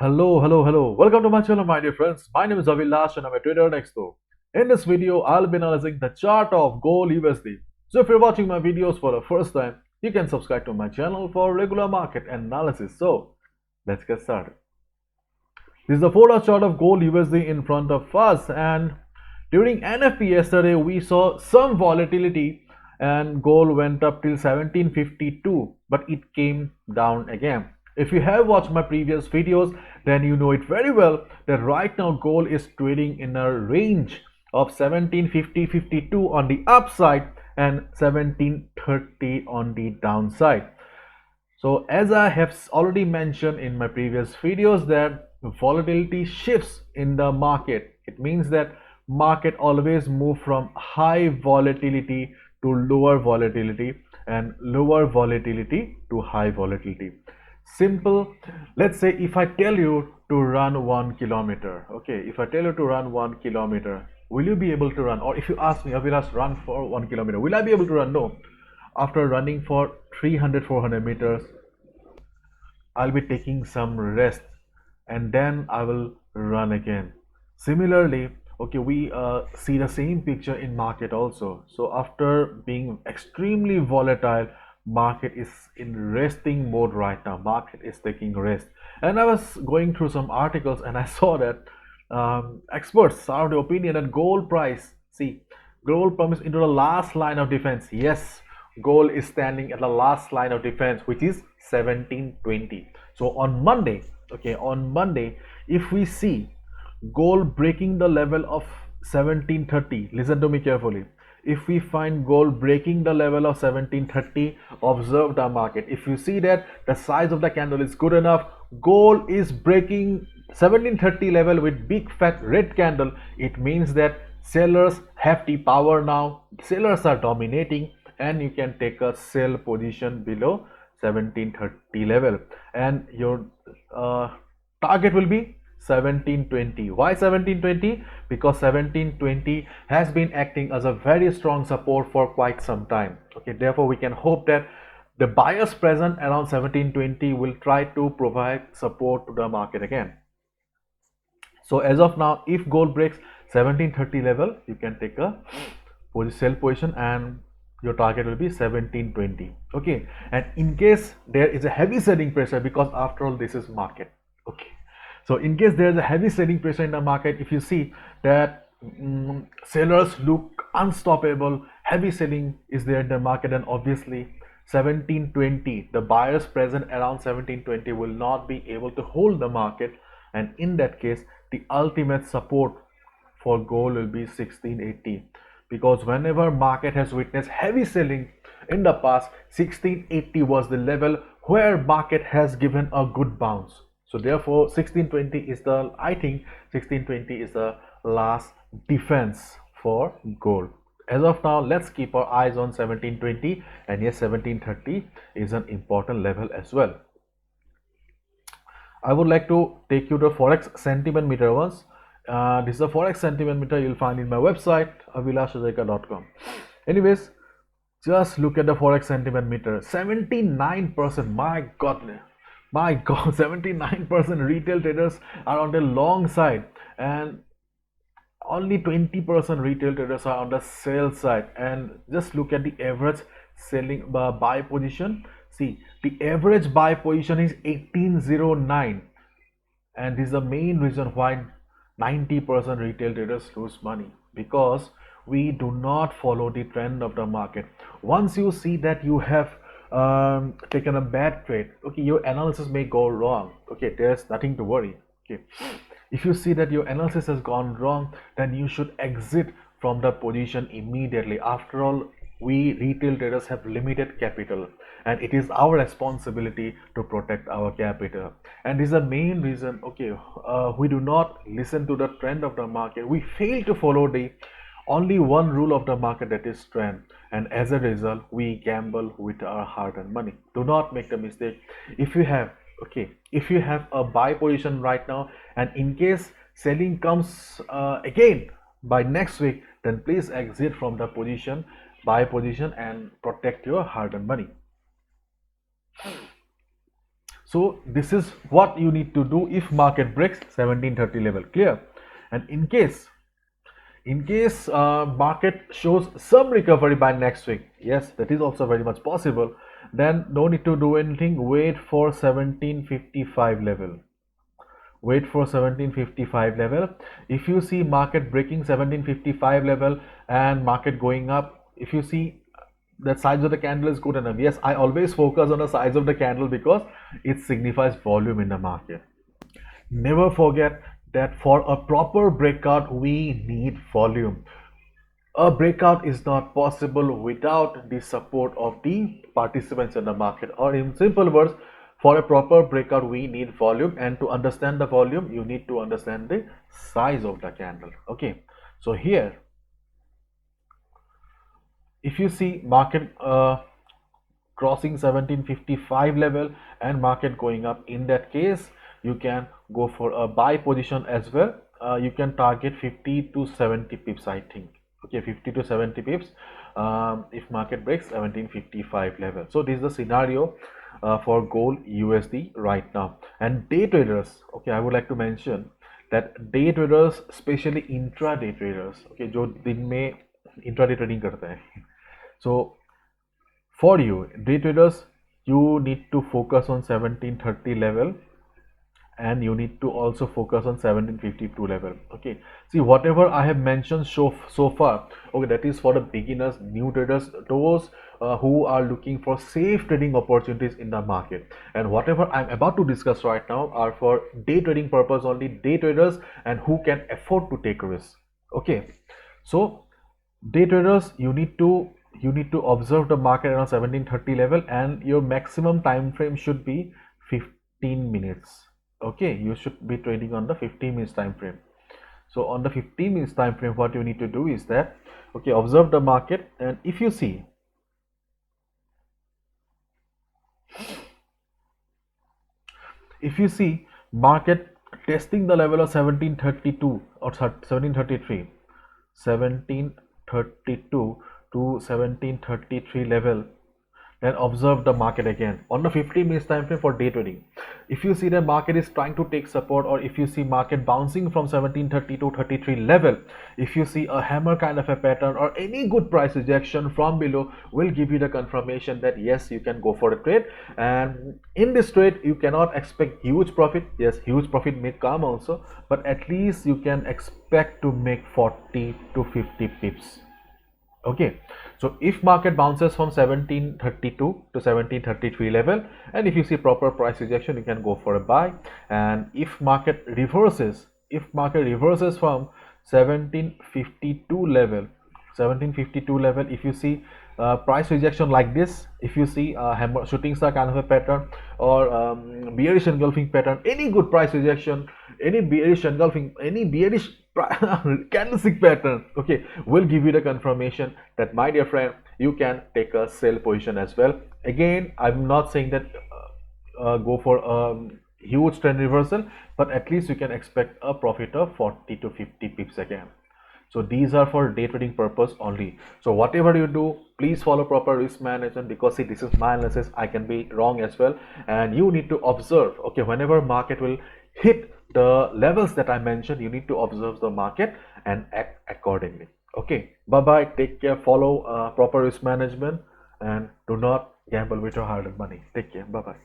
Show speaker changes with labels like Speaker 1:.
Speaker 1: Hello. Welcome to my channel, my dear friends. My name is Avilash and I'm a trader and expert. In this video, I'll be analyzing the chart of gold USD. So if you're watching my videos for the first time, you can subscribe to my channel for regular market analysis. So let's get started. This is the 4-hour chart of gold USD in front of us, and during NFP yesterday we saw some volatility and gold went up till 1752, but it came down again. If you have watched my previous videos, then you know it very well that right now gold is trading in a range of 1750-52 on the upside and 1730 on the downside. So as I have already mentioned in my previous videos that volatility shifts in the market. It means that market always move from high volatility to lower volatility and lower volatility to high volatility. Simple. Let's say if I tell you to run 1 kilometer, okay, if I tell you to run 1 kilometer, will you be able to run? Or if you ask me, Avilas, run for 1 kilometer, will I be able to run? No. After running for 300-400 meters, I'll be taking some rest and then I will run again. Similarly, okay, we see the same picture in market also. So after being extremely volatile, market is in resting mode right now. Market is taking rest. And I was going through some articles and I saw that experts are of the opinion that gold price, see, gold comes into the last line of defense. Yes, gold is standing at the last line of defense, which is 1720. So on Monday, okay, on Monday, if we see gold breaking the level of 1730, listen to me carefully. If we find gold breaking the level of 1730, observe the market. If you see that the size of the candle is good enough, gold is breaking 1730 level with big fat red candle, it means that sellers have the power now. Sellers are dominating and you can take a sell position below 1730 level, and your target will be 1720. Why 1720? Because 1720 has been acting as a very strong support for quite some time. Okay, therefore we can hope that the buyers present around 1720 will try to provide support to the market again. So as of now, if gold breaks 1730 level, you can take a sell position and your target will be 1720. Okay, and in case there is a heavy selling pressure, because after all this is market, okay, so in case there is a heavy selling pressure in the market, if you see that sellers look unstoppable, heavy selling is there in the market, and obviously 1720, the buyers present around 1720 will not be able to hold the market, and in that case the ultimate support for gold will be 1680, because whenever market has witnessed heavy selling in the past, 1680 was the level where market has given a good bounce. So therefore 1620 is the, I think 1620 is the last defense for gold. As of now, let's keep our eyes on 1720, and yes, 1730 is an important level as well. I would like to take you to Forex sentiment meter once. This is a Forex sentiment meter you'll find in my website, avilashajeka.com. Anyways, just look at the Forex sentiment meter. 79%, my God, 79% retail traders are on the long side, and only 20% retail traders are on the sell side. And just look at the average selling buy position. See, the average buy position is 1809, and this is the main reason why 90% retail traders lose money, because we do not follow the trend of the market. Once you see that you have taken a bad trade, okay, your analysis may go wrong, okay, there's nothing to worry. Okay, if you see that your analysis has gone wrong, then you should exit from the position immediately. After all, we retail traders have limited capital, and it is our responsibility to protect our capital. And this is the main reason, okay, we do not listen to the trend of the market. We fail to follow the only one rule of the market, that is trend, and as a result we gamble with our hard-earned money. Do not make the mistake. If you have, okay, if you have a buy position right now, and in case selling comes again by next week, then please exit from the position, buy position, and protect your hard-earned money. So this is what you need to do if market breaks 1730 level. Clear? And in case market shows some recovery by next week, yes, that is also very much possible, then no need to do anything. Wait for 1755 level. Wait for 1755 level. If you see market breaking 1755 level and market going up, if you see that size of the candle is good enough, yes, I always focus on the size of the candle because it signifies volume in the market. Never forget that for a proper breakout we need volume. A breakout is not possible without the support of the participants in the market, or in simple words, for a proper breakout we need volume, and to understand the volume you need to understand the size of the candle. Okay, so here if you see market crossing 1755 level and market going up, in that case you can go for a buy position as well. You can target 50 to 70 pips, I think. Okay, 50 to 70 pips if market breaks 1755 level. So this is the scenario for gold USD right now. And day traders, okay, I would like to mention that day traders, especially intraday traders, okay, जो दिन में intraday trading करते हैं, so for you day traders, you need to focus on 1730 level, and you need to also focus on 1752 level. Okay, see, whatever I have mentioned so far, okay, that is for the beginners, new traders, those who are looking for safe trading opportunities in the market. And whatever I'm about to discuss right now are for day trading purpose only, day traders and who can afford to take risks. Okay, so day traders, you need to observe the market around 1730 level, and your maximum time frame should be 15 minutes. Okay, you should be trading on the 15 minutes time frame. So on the 15 minutes time frame, what you need to do is that, okay, observe the market, and if you see market testing the level of 1732 or 1733, 1732 to 1733 level, then observe the market again on the 15 minutes time frame for day trading. If you see the market is trying to take support, or if you see market bouncing from 1730 to 33 level, if you see a hammer kind of a pattern or any good price rejection from below, will give you the confirmation that yes, you can go for a trade. And in this trade you cannot expect huge profit. Yes, huge profit may come also, but at least you can expect to make 40 to 50 pips. Okay, so if market bounces from 1732 to 1733 level, and if you see proper price rejection, you can go for a buy. And if market reverses from 1752 level, if you see price rejection like this, if you see hammer shooting star kind of a pattern, or bearish engulfing pattern, any good price rejection, any bearish engulfing, any bearish candlestick pattern, okay, will give you the confirmation that, my dear friend, you can take a sell position as well. Again, I'm not saying that go for a huge trend reversal, but at least you can expect a profit of 40 to 50 pips again. So these are for day trading purpose only. So whatever you do, please follow proper risk management, because see, this is my analysis, I can be wrong as well, and you need to observe. Okay, whenever market will hit the levels that I mentioned, you need to observe the market and act accordingly. Okay, bye bye, take care, follow proper risk management, and do not gamble with your hard-earned money. Take care, bye bye.